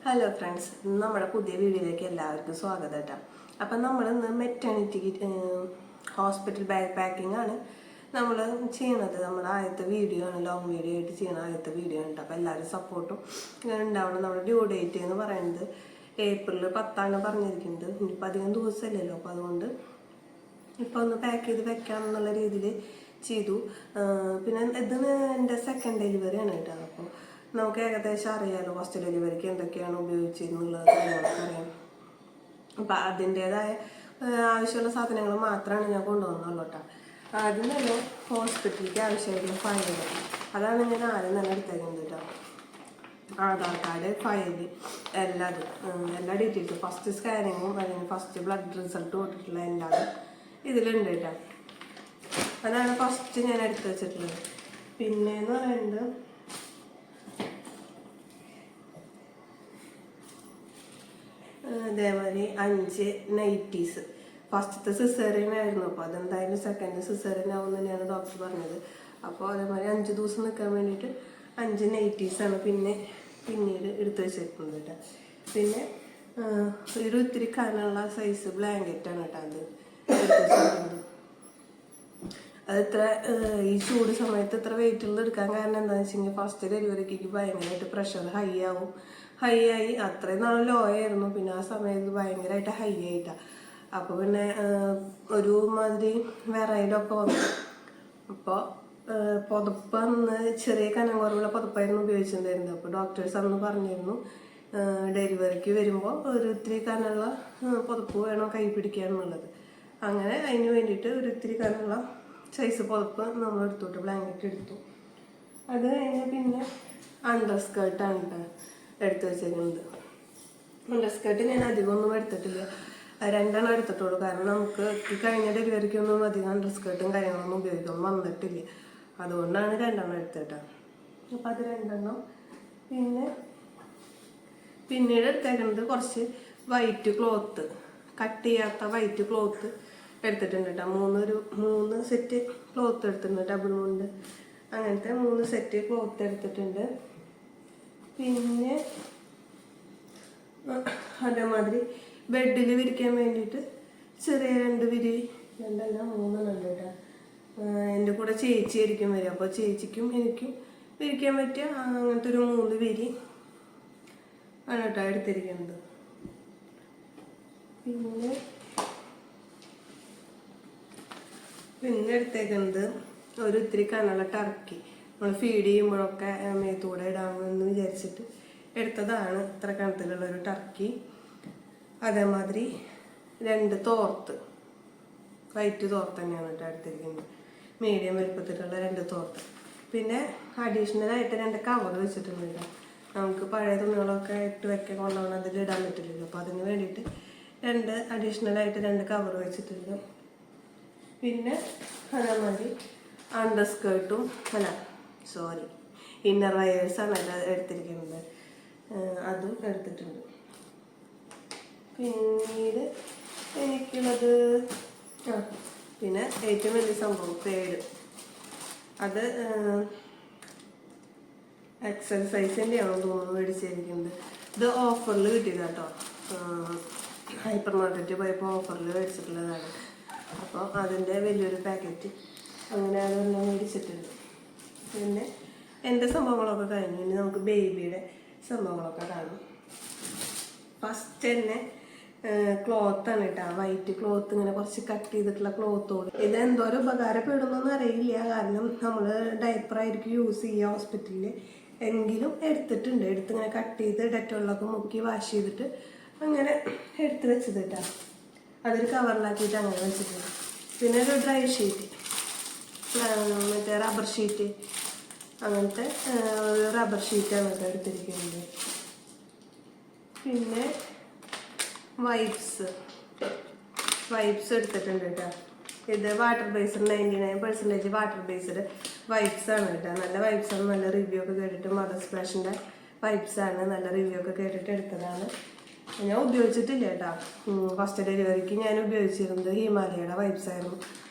Hello friends, നമ്മുടെ പുതിയ വീഡിയോയിലേക്ക് എല്ലാവർക്കും സ്വാഗതം കേട്ടോ. അപ്പം നമ്മളിന്ന് മെറ്റേണിറ്റി ഹോസ്പിറ്റൽ ബാഗ് പാക്കിംഗ് ആണ് നമ്മൾ ചെയ്യണത്. നമ്മുടെ ആദ്യത്തെ വീഡിയോ ആണ്, ലോങ് വീഡിയോ ആയിട്ട് ചെയ്യണ ആദ്യത്തെ വീഡിയോ ഉണ്ട്. അപ്പം എല്ലാവരും സപ്പോർട്ടും ഉണ്ടാവണം. നമ്മുടെ ഡ്യൂ ഡേറ്റ് എന്ന് പറയുന്നത് ഏപ്രിൽ 10 പറഞ്ഞിരിക്കുന്നത്. ഇനിയിപ്പോൾ അധികം ദിവസമല്ലല്ലോ, അപ്പോൾ അതുകൊണ്ട് ഇപ്പോൾ ഒന്ന് പാക്ക് ചെയ്ത് വെക്കാം എന്നുള്ള രീതിയിൽ ചെയ്തു. പിന്നെ ഇതിന് എൻ്റെ സെക്കൻഡ് ഡെലിവറി ആണ് കേട്ടോ. അപ്പോൾ നമുക്ക് ഏകദേശം അറിയാമല്ലോ ഫസ്റ്റ് ഡെലിവറിക്ക് എന്തൊക്കെയാണ് ഉപയോഗിച്ചിരുന്നുള്ളത് നമുക്കറിയാം. അപ്പം അതിൻ്റേതായ ആവശ്യമുള്ള സാധനങ്ങൾ മാത്രമാണ് ഞാൻ കൊണ്ടുവന്നുള്ളൂ കേട്ടോ. ആദ്യം തന്നെ ഹോസ്പിറ്റലിലേക്ക് ആവശ്യമായിട്ടുള്ള ഫയൽ, അതാണ് ഞാൻ ആദ്യം തന്നെ എടുത്തേക്കുന്നത് കേട്ടോ. ആധാർ കാർഡ്, ഫയൽ, എല്ലാ ഡീറ്റെയിൽസും, ഫസ്റ്റ് സ്കാനിങ്ങും അല്ലെങ്കിൽ ഫസ്റ്റ് ബ്ലഡ് റിസൾട്ട് കൊടുത്തിട്ടുള്ള എല്ലാതും ഇതിലുണ്ട് കേട്ടോ. അതാണ് ഫസ്റ്റ് ഞാൻ എടുത്ത് വെച്ചിട്ടുള്ളത്. പിന്നെയെന്ന് പറയുന്നത് അതേമാതിരി 5 നൈറ്റീസ്. ഫസ്റ്റത്തെ സിസേറിയൻ ആയിരുന്നു, അപ്പോൾ അതെന്തായാലും സെക്കൻഡ് സിസേറിയൻ ആവും തന്നെയാണ് ഡോക്ടർ പറഞ്ഞത്. അപ്പോൾ അതേമാതിരി 5 ദിവസം നിൽക്കാൻ വേണ്ടിയിട്ട് 5 നൈറ്റീസാണ് പിന്നീട് എടുത്ത് വെച്ചിരിക്കുന്നത് കേട്ടോ. പിന്നെ ഇത്തിരി കനുള്ള സൈസ് ബ്ലാങ്കറ്റാണ് കേട്ടോ അത് എടുത്ത് വെച്ചിരിക്കുന്നത്. അത് ഇത്ര ഈ ചൂട് സമയത്ത് ഇത്ര വെയിറ്റുള്ള എടുക്കാൻ കാരണം എന്താണെന്ന് വെച്ച് കഴിഞ്ഞാൽ ഫസ്റ്റ് ഡെലിവറിക്ക് ഭയങ്കരമായിട്ട് പ്രഷർ ഹൈ ആയി. അത്രയും നാൾ ലോ ആയിരുന്നു, പിന്നെ ആ സമയത്ത് ഭയങ്കരമായിട്ട് ഹൈ ആയിട്ടാണ്. അപ്പോൾ പിന്നെ ഒരു മാതിരി വിറയിലൊക്കെ വന്നു. അപ്പോൾ പുതപ്പ് അന്ന് ചെറിയ കനം കുറവുള്ള പുതപ്പായിരുന്നു ഉപയോഗിച്ചിട്ടുണ്ടായിരുന്നത്. അപ്പോൾ ഡോക്ടേഴ്സ് അന്ന് പറഞ്ഞിരുന്നു ഡെലിവറിക്ക് വരുമ്പോൾ ഇത്തിരി കനമുള്ള പുതപ്പ് വേണം കൈ പിടിക്കാന്നുള്ളത്. അങ്ങനെ അതിന് വേണ്ടിയിട്ട് ഇത്തിരി കനമുള്ള സൈസ് പുതപ്പ് നമ്മൾ എടുത്തോട്ട് ബ്ലാങ്കറ്റ് എടുത്തു. അത് കഴിഞ്ഞ് പിന്നെ അണ്ടർ സ്കേർട്ടാണ് കേട്ടോ എടുത്ത് വെച്ചിരിക്കുന്നത്. അണ്ടർ സ്കേർട്ട് ഞാൻ അധികമൊന്നും എടുത്തിട്ടില്ല, 2 എടുത്തിട്ടുള്ളൂ. കാരണം നമുക്ക് ഈ കഴിഞ്ഞ ഡെലിവറിക്കൊന്നും അധികം അണ്ടർ സ്കേർട്ടും കാര്യങ്ങളൊന്നും ഉപയോഗിക്കാൻ വന്നിട്ടില്ല, അതുകൊണ്ടാണ് 2 എടുത്തിട്ടാ. അപ്പം അത് 2. പിന്നീട് എടുത്തേക്കുന്നത് കുറച്ച് വൈറ്റ് ക്ലോത്ത്, കട്ട് ചെയ്യാത്ത വൈറ്റ് ക്ലോത്ത് എടുത്തിട്ടുണ്ട് കേട്ടോ. 3 സെറ്റ് ക്ലോത്ത് എടുത്തിട്ടുണ്ട്, ഡബിൾ മുണ്ട് അങ്ങനത്തെ 3 സെറ്റ് ക്ലോത്ത് എടുത്തിട്ടുണ്ട്. പിന്നെ അതേമാതിരി ബെഡിൽ വിരിക്കാൻ വേണ്ടിയിട്ട് ചെറിയ 2 വിരി, 3 കേട്ടോ. എൻ്റെ കൂടെ ചേച്ചി ആയിരിക്കും വരിക, അപ്പോൾ ചേച്ചിക്കും എനിക്കും വിരിക്കാൻ പറ്റിയ അങ്ങനത്തെ ഒരു 3 വിരി ആണ് കേട്ടോ എടുത്തിരിക്കുന്നത്. പിന്നെ എടുത്തേക്കുന്നത് ഇത്തിരി കനമുള്ള ടർക്കി, നമ്മൾ ഫീഡ് ചെയ്യുമ്പോഴൊക്കെ മേത്തൂടെ ഇടാമെന്ന് വിചാരിച്ചിട്ട് എടുത്തതാണ് ഇത്ര കനത്തിലുള്ളൊരു ടർക്കി. അതേമാതിരി 2 തോർത്ത്, വൈറ്റ് തോർത്ത് തന്നെയാണ് കേട്ടോ എടുത്തിരിക്കുന്നത്, മീഡിയം വലുപ്പത്തിലുള്ള 2 തോർത്ത്. പിന്നെ അഡീഷണലായിട്ട് 2 കവർ വെച്ചിട്ടുണ്ട് കേട്ടോ. നമുക്ക് പഴയ തുണികളൊക്കെ ഇട്ട് വെക്കാൻ കൊണ്ടുപോകണം, അതിൽ ഇടാൻ പറ്റില്ലല്ലോ. അപ്പോൾ അതിന് വേണ്ടിയിട്ട് 2 അഡീഷണലായിട്ട് 2 കവർ വെച്ചിട്ടുണ്ട്. പിന്നെ അതേമാതിരി അണ്ടർ സ്കേർട്ടും ഇന്നർ വയേഴ്സാണ് എടുത്തിരിക്കുന്നത്, അതും എടുത്തിട്ടുണ്ട്. പിന്നീട് എനിക്കുള്ളത് പിന്നെ ഏറ്റവും വലിയ സംഭവം പേഡ്, അത് എക്സസൈസിൻ്റെ ആണോ തോന്നുന്നു മേടിച്ചിരിക്കുന്നത്. ഇത് ഓഫറിൽ കിട്ടിയത് കേട്ടോ, ഹൈപ്പർ മാർക്കറ്റ് പോയപ്പോൾ ഓഫറിൽ മേടിച്ചിട്ടുള്ളതാണ്. അപ്പോൾ അതിൻ്റെ വലിയൊരു പാക്കറ്റ് അങ്ങനെ അതെല്ലാം മേടിച്ചിട്ടുണ്ട്. പിന്നെ എൻ്റെ സംഭവങ്ങളൊക്കെ കഴിഞ്ഞു. ഇനി നമുക്ക് ബേബിയുടെ സംഭവങ്ങളൊക്കെ കാണും. ഫസ്റ്റ് തന്നെ ക്ലോത്താണ് കേട്ടോ, വൈറ്റ് ക്ലോത്ത്, ഇങ്ങനെ കുറച്ച് കട്ട് ചെയ്തിട്ടുള്ള ക്ലോത്തോട്. ഇത് എന്തോരം ഉപകാരപ്പെടുന്നൊന്നും അറിയില്ല, കാരണം നമ്മൾ ഡയപ്പറായിരിക്കും യൂസ് ചെയ്യുക ഹോസ്പിറ്റലിൽ. എങ്കിലും എടുത്തിട്ടുണ്ട്, എടുത്തിങ്ങനെ കട്ട് ചെയ്ത് ഡെറ്റോളിലൊക്കെ മുക്കി വാഷ് ചെയ്തിട്ട് അങ്ങനെ എടുത്ത് വെച്ചത് കേട്ടോ. അതൊരു കവറിലാക്കിയിട്ട് അങ്ങനെ വെച്ചിട്ടുണ്ട്. പിന്നെ ഒരു ഡ്രൈ ഷീറ്റ്, മറ്റേ റബ്ബർ ഷീറ്റ്, അങ്ങനത്തെ റബ്ബർ ഷീറ്റാണ് കേട്ടോ എടുത്തിരിക്കുന്നത്. പിന്നെ വൈപ്സ് എടുത്തിട്ടുണ്ട് കേട്ടോ. ഇത് വാട്ടർ ബേസ്ഡ് 99% വാട്ടർ ബേസ്ഡ് വൈപ്സാണ് കേട്ടോ. നല്ല വൈപ്സാണ്, നല്ല റിവ്യൂ ഒക്കെ കേട്ടിട്ട്, മദർ സ്പ്ലാഷിൻ്റെ വൈപ്സാണ്, നല്ല റിവ്യൂ ഒക്കെ കേട്ടിട്ട് എടുത്തതാണ്. ഞാൻ ഉപയോഗിച്ചിട്ടില്ല കേട്ടോ. ഫസ്റ്റ് ഡെലിവറിക്ക് ഞാൻ ഉപയോഗിച്ചിരുന്നത് ഹിമാലയയുടെ വൈപ്സ് ആയിരുന്നു.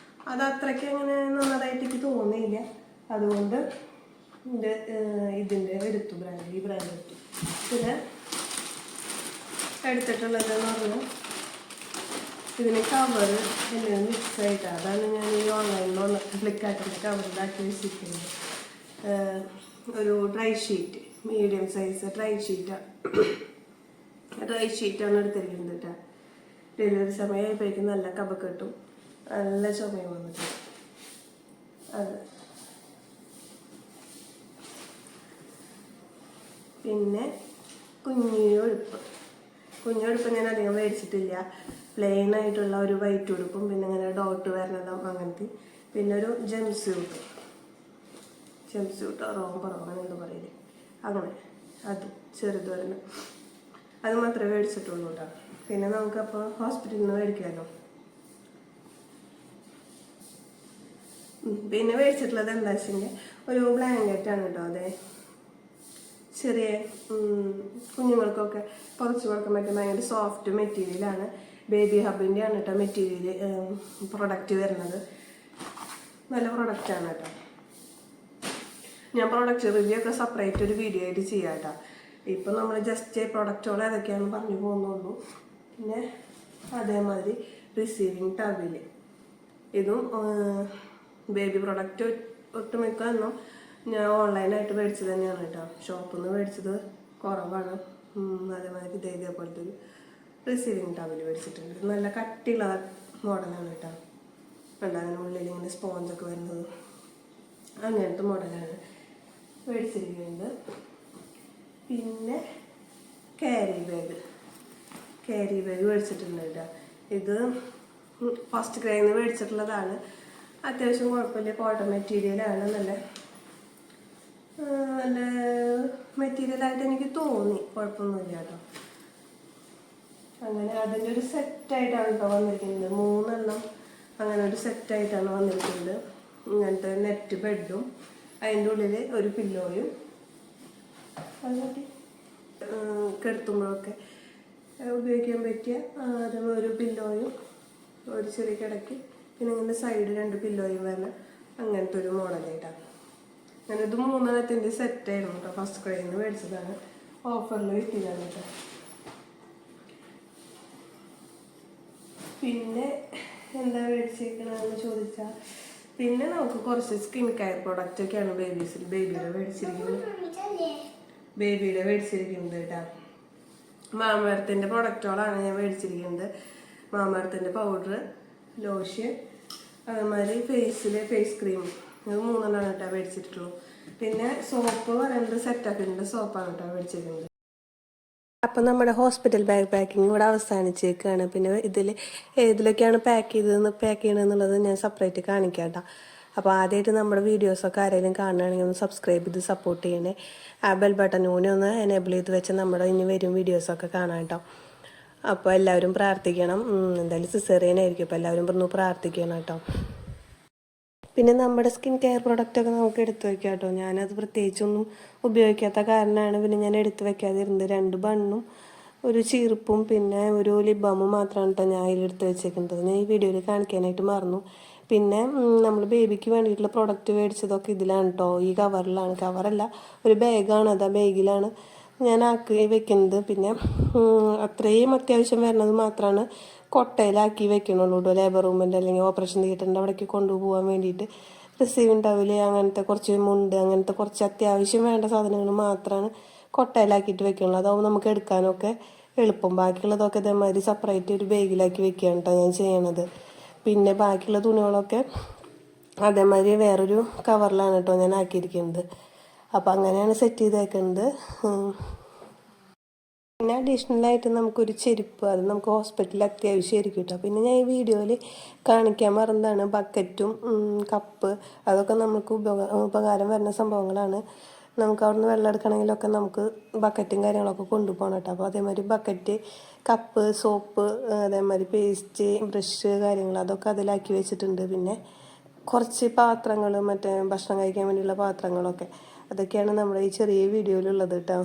അത് അത്രയ്ക്ക് അങ്ങനെ നല്ലതായിട്ട് എനിക്ക് തോന്നിയില്ല, അതുകൊണ്ട് ഇതിൻ്റെ എടുത്തു ഈ ബ്രാൻഡ് എടുത്തു. പിന്നെ എടുത്തിട്ടുള്ളതെന്ന് പറഞ്ഞാൽ ഇതിന് കവർ എല്ലാം മിക്സ് ആയിട്ടാണ്. അതാണ് ഞാൻ ഈ ഓൺലൈനിൽ വന്ന് ഫ്ലിപ്കാർട്ടിൻ്റെ കവറിലാക്കി വെച്ചിരിക്കുന്നത്. ഒരു dry sheet, medium size dry ഷീറ്റാണ് എടുത്തിരിക്കുന്നത് കേട്ടോ. ഡെലിവറി സമയമായപ്പോഴേക്കും നല്ല കഫക്കെട്ടും നല്ല ചുമയും വന്നിട്ട് അത്. പിന്നെ കുഞ്ഞുടുപ്പ് ഞാൻ അധികം മേടിച്ചിട്ടില്ല. പ്ലെയിൻ ആയിട്ടുള്ള ഒരു വൈറ്റ് ഉടുപ്പും പിന്നെ ഇങ്ങനെ ഡോട്ട് വരണതും അങ്ങനത്തെ. പിന്നെ ഒരു ജംപ് സ്യൂട്ടോ റോംബറോ അങ്ങനെ എന്താ പറയില്ലേ, അങ്ങനെ അത് ചെറുത് വരണം. അത് മാത്രമേ മേടിച്ചിട്ടുള്ളൂ കേട്ടോ. പിന്നെ നമുക്കപ്പോൾ ഹോസ്പിറ്റലിൽ നിന്ന് മേടിക്കാമല്ലോ. പിന്നെ മേടിച്ചിട്ടുള്ളത് എന്താ വെച്ചെങ്കിൽ ഒരു ബ്ലാങ്കറ്റാണ് കേട്ടോ. അതെ, ചെറിയ കുഞ്ഞുങ്ങൾക്കൊക്കെ കുറച്ച് കൊടുക്കാൻ പറ്റും. ഭയങ്കര സോഫ്റ്റ് മെറ്റീരിയലാണ്. ബേബി ഹബിൻ്റെ ആണ് കേട്ടോ മെറ്റീരിയൽ പ്രൊഡക്റ്റ് വരുന്നത്. നല്ല പ്രൊഡക്റ്റാണ് കേട്ടോ. ഞാൻ പ്രൊഡക്റ്റ് റിവ്യൂ ഒക്കെ സെപ്പറേറ്റ് ഒരു വീഡിയോ ആയിട്ട് ചെയ്യാം കേട്ടോ. ഇപ്പം നമ്മൾ ജസ്റ്റ് പ്രൊഡക്റ്റുകൾ ഏതൊക്കെയാണെന്ന് പറഞ്ഞു പോകുന്നുള്ളൂ. പിന്നെ അതേമാതിരി റിസീവിങ് ടവല്, ഇതും ബേബി പ്രൊഡക്റ്റ് ഒട്ടുമിക്ക എന്നും ഞാൻ ഓൺലൈനായിട്ട് മേടിച്ചത് തന്നെയാണ് കേട്ടോ. ഷോപ്പിൽ നിന്ന് മേടിച്ചത് കുറവാണ്. അതേമാതിരി ഇതേപോലത്തെ ഒരു റിസീവിങ് ടവല് മേടിച്ചിട്ടുണ്ട്. നല്ല കട്ടിയുള്ള മോഡലാണ് കേട്ടോ. അതിന് ഉള്ളിൽ ഇങ്ങനെ സ്പോഞ്ചൊക്കെ വരുന്നത് അങ്ങനത്തെ മോഡലാണ് മേടിച്ചിരിക്കുന്നത്. പിന്നെ ക്യാരി ബാഗ് മേടിച്ചിട്ടുണ്ട് കേട്ടോ. ഇത് ഫസ്റ്റ് ക്രൈയിൽ നിന്ന് മേടിച്ചിട്ടുള്ളതാണ്. അത്യാവശ്യം കുഴപ്പമില്ല, കോട്ടൺ മെറ്റീരിയലാണ്. നല്ല മെറ്റീരിയലായിട്ട് എനിക്ക് തോന്നി, കുഴപ്പമൊന്നുമില്ല കേട്ടോ. അങ്ങനെ അതിൻ്റെ ഒരു സെറ്റായിട്ടാണ് കേട്ടോ വന്നിരിക്കുന്നത്. 3 എണ്ണം അങ്ങനെ ഒരു സെറ്റായിട്ടാണ് വന്നിരിക്കുന്നത്. ഇങ്ങനത്തെ നെറ്റ് ബെഡും അതിൻ്റെ ഉള്ളിൽ ഒരു പില്ലോയും അതുകൊണ്ട് കിടത്തുമ്പോഴൊക്കെ ഉപയോഗിക്കാൻ പറ്റിയ അതും ഒരു പില്ലോയും ഒരു ചെറിയ കിടക്കി, പിന്നെ ഇങ്ങനെ സൈഡ് 2 പില്ലോയും വരണം. അങ്ങനത്തെ ഒരു മോഡലായിട്ടാണ്. അങ്ങനെ ഇത് 3 എണ്ണത്തിൻ്റെ സെറ്റായിരുന്നു കേട്ടോ. ഫസ്റ്റ് ക്രൈയിൽ നിന്ന് മേടിച്ചതാണ്, ഓഫറിൽ കിട്ടിയതാണ് കേട്ടോ. പിന്നെ എന്താ മേടിച്ചിരിക്കണമെന്ന് ചോദിച്ചാൽ, പിന്നെ നമുക്ക് കുറച്ച് സ്കിൻ കെയർ പ്രോഡക്റ്റ് ഒക്കെയാണ് ബേബിയുടെ മേടിച്ചിരിക്കുന്നത് കേട്ടോ. മാമേർത്തിൻ്റെ പ്രൊഡക്റ്റുകളാണ് ഞാൻ മേടിച്ചിരിക്കുന്നത്. മാമേർത്തിൻ്റെ പൗഡർ, ലോഷൻ, അതുമാതിരി ഫേസ് ക്രീം, ഇത് 3 എണ്ണമാണ് കേട്ടോ മേടിച്ചിട്ടുള്ളൂ. പിന്നെ സോപ്പ് പറയുന്നത് സെറ്റാക്കിൻ്റെ സോപ്പാണ് കേട്ടോ മേടിച്ചിരിക്കുന്നത്. അപ്പം നമ്മുടെ ഹോസ്പിറ്റൽ ബാഗ് പാക്കിങ് ഇവിടെ അവസാനിച്ചേക്കാണ്. പിന്നെ ഏതിലൊക്കെയാണ് പാക്ക് ചെയ്യണമെന്നുള്ളത് ഞാൻ സെപ്പറേറ്റ് കാണിക്കാം കേട്ടോ. അപ്പോൾ ആദ്യമായിട്ട് നമ്മുടെ വീഡിയോസൊക്കെ ആരെങ്കിലും കാണുകയാണെങ്കിൽ ഒന്ന് സബ്സ്ക്രൈബ് ചെയ്ത് സപ്പോർട്ട് ചെയ്യണേ. ആ ബെൽ ബട്ടൺ കൂടി ഒന്ന് എനേബിൾ ചെയ്ത് വെച്ച് നമ്മുടെ ഇനി വരും വീഡിയോസൊക്കെ കാണാം കേട്ടോ. അപ്പോൾ എല്ലാവരും പ്രാർത്ഥിക്കണം. എന്തായാലും സിസേറിയൻ ആയിരിക്കും, അപ്പോൾ എല്ലാവരും പറഞ്ഞു പ്രാർത്ഥിക്കണം കേട്ടോ. പിന്നെ നമ്മുടെ സ്കിൻ കെയർ പ്രോഡക്റ്റൊക്കെ നമുക്ക് എടുത്തു വയ്ക്കാം കേട്ടോ. ഞാനത് പ്രത്യേകിച്ചൊന്നും ഉപയോഗിക്കാത്ത കാരണമാണ് പിന്നെ ഞാൻ എടുത്തു വയ്ക്കാതിരുന്നത്. 2 ബണ്ണും ഒരു ചീർപ്പും പിന്നെ ഒരു ലിപ് ബാമും മാത്രമാണ് കേട്ടോ ഞാൻ അതിലെടുത്ത് വെച്ചേക്കുന്നത്. ഞാൻ ഈ വീഡിയോയിൽ കാണിക്കാനായിട്ട് മറന്നു. പിന്നെ നമ്മൾ ബേബിക്ക് വേണ്ടിയിട്ടുള്ള പ്രൊഡക്റ്റ് മേടിച്ചതൊക്കെ ഇതിലാണ് കേട്ടോ. ഈ കവറിലാണ്, കവറല്ല ഒരു ബാഗാണ്. അത് ആ ബാഗിലാണ് ഞാൻ ആക്കി വെക്കുന്നത്. പിന്നെ അത്രയും അത്യാവശ്യം വരുന്നത് മാത്രമാണ് കൊട്ടയിലാക്കി വെക്കണുള്ളൂ കേട്ടോ. ലേബർ റൂമിൻ്റെ അല്ലെങ്കിൽ ഓപ്പറേഷൻ തിയേറ്ററിൻ്റെ അവിടേക്ക് കൊണ്ടുപോകാൻ വേണ്ടിയിട്ട് റിസീവിങ് ടവല്, അങ്ങനത്തെ കുറച്ച് മുണ്ട്, അങ്ങനത്തെ കുറച്ച് അത്യാവശ്യം വേണ്ട സാധനങ്ങൾ മാത്രമാണ് കൊട്ടയിലാക്കിയിട്ട് വെക്കണുള്ളൂ. അതാവുമ്പോൾ നമുക്ക് എടുക്കാനൊക്കെ എളുപ്പം. ബാക്കിയുള്ളതൊക്കെ ഇതേമാതിരി സെപ്പറേറ്റ് ഒരു ബാഗിലാക്കി വെക്കുകയാണ് കേട്ടോ ഞാൻ ചെയ്യണത്. പിന്നെ ബാക്കിയുള്ള തുണികളൊക്കെ അതേമാതിരി വേറൊരു കവറിലാണ് കേട്ടോ ഞാൻ ആക്കിയിരിക്കുന്നത്. അപ്പോൾ അങ്ങനെയാണ് സെറ്റ് ചെയ്തേക്കുന്നത്. പിന്നെ അഡീഷണലായിട്ട് നമുക്കൊരു ചെരുപ്പ്, അത് നമുക്ക് ഹോസ്പിറ്റലിൽ അത്യാവശ്യമായിരിക്കും കേട്ടോ. പിന്നെ ഞാൻ ഈ വീഡിയോയിൽ കാണിക്കാൻ മറന്നതാണ് ബക്കറ്റും കപ്പ്, അതൊക്കെ നമുക്ക് ഉപകാരം വരുന്ന സംഭവങ്ങളാണ്. നമുക്ക് അവിടെ നിന്ന് വെള്ളം എടുക്കണമെങ്കിലൊക്കെ നമുക്ക് ബക്കറ്റും കാര്യങ്ങളൊക്കെ കൊണ്ടുപോകണം കേട്ടോ. അപ്പോൾ അതേമാതിരി ബക്കറ്റ്, കപ്പ്, സോപ്പ്, അതേമാതിരി പേസ്റ്റ്, ബ്രഷ് കാര്യങ്ങൾ അതൊക്കെ അതിലാക്കി വെച്ചിട്ടുണ്ട്. പിന്നെ കുറച്ച് പാത്രങ്ങൾ, മറ്റേ ഭക്ഷണം കഴിക്കാൻ വേണ്ടിയുള്ള പാത്രങ്ങളൊക്കെ, അതൊക്കെയാണ് നമ്മുടെ ഈ ചെറിയ വീഡിയോയിലുള്ളത് കേട്ടോ.